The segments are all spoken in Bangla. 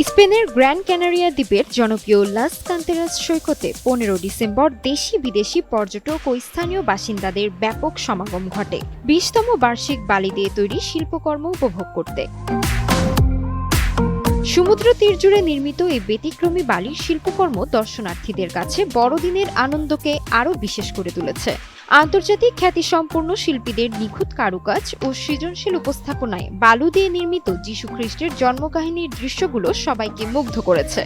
স্পেনের গ্র্যান্ড ক্যানারিয়া দ্বীপের জনপ্রিয় লাস কান্তেরাস সৈকতে 15 ডিসেম্বর দেশি বিদেশি পর্যটক ও স্থানীয় বাসিন্দাদের ব্যাপক সমাগম ঘটে 20তম বার্ষিক বালি দিয়ে তৈরি শিল্পকর্ম উপভোগ করতে। সমুদ্র তীর জুড়ে নির্মিত এই ব্যতিক্রমী বালির শিল্পকর্ম দর্শনার্থীদের কাছে বড়দিনের আনন্দকে আরও বিশেষ করে তুলেছে। আন্তর্জাতিক খ্যাতিসম্পন্ন শিল্পীদের নিখুঁত কারুকাজ ও সৃজনশীল উপস্থাপনায় বালু দিয়ে নির্মিত যীশু খ্রিস্টের জন্মকাহিনীর দৃশ্যগুলো সবাইকে মুগ্ধ করেছে।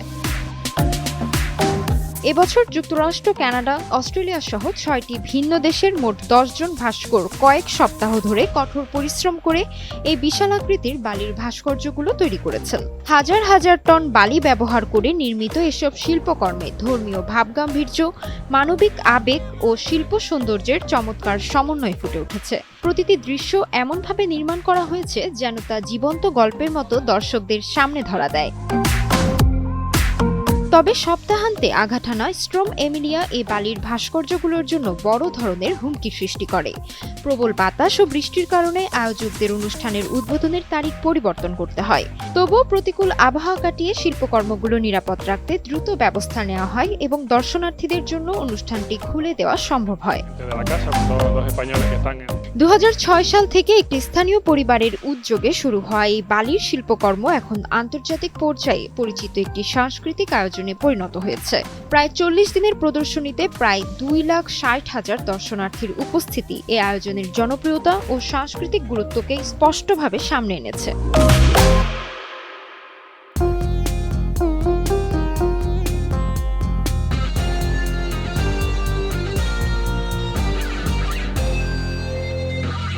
এবছর যুক্তরাষ্ট্র, কানাডা, অস্ট্রেলিয়া সহ 6টি ভিন্ন দেশের মোট 10 জন ভাস্কর কয়েক সপ্তাহ ধরে কঠোর পরিশ্রম করে এই বিশালাকৃতির বালির ভাস্কর্যগুলো তৈরি করেছেন। হাজার হাজার টন বালি ব্যবহার করে নির্মিত এসব শিল্পকর্মে ধর্মীয় ভাবগাম্ভীর্য, মানবিক আবেগ ও শিল্প সৌন্দর্যের চমৎকার সমন্বয় ফুটে উঠেছে। প্রতিটি দৃশ্য এমনভাবে নির্মাণ করা হয়েছে যেন তা জীবন্ত গল্পের মতো দর্শকদের সামনে ধরা দেয়। তবে সপ্তাহান্তে আঘাত হানা স্ট্রম এমিলিয়া এই বালির ভাস্কর্যগুলোর জন্য বড় ধরনের হুমকি সৃষ্টি করে। প্রবল বাতাস ও বৃষ্টির কারণে আয়োজকদের অনুষ্ঠানের উদ্বোধনের তারিখ পরিবর্তন করতে হয়। তবুও প্রতিকূল আবহাওয়া কাটিয়ে শিল্পকর্মগুলো নিরাপদ রাখতে দ্রুত ব্যবস্থা নেওয়া হয় এবং দর্শনার্থীদের জন্য অনুষ্ঠানটি খুলে দেওয়া সম্ভব হয়। 2006 সাল থেকে একটি স্থানীয় পরিবারের উদ্যোগে শুরু হওয়া এই বালির শিল্পকর্ম এখন আন্তর্জাতিক পর্যায়ে পরিচিত একটি সাংস্কৃতিক আয়োজনে পরিণত হয়েছে। প্রায় 40 দিনের প্রদর্শনীতে প্রায় 2,60,000 দর্শনার্থীর উপস্থিতি এই আয়োজনের জনপ্রিয়তা ও সাংস্কৃতিক গুরুত্বকে স্পষ্টভাবে সামনে এনেছে।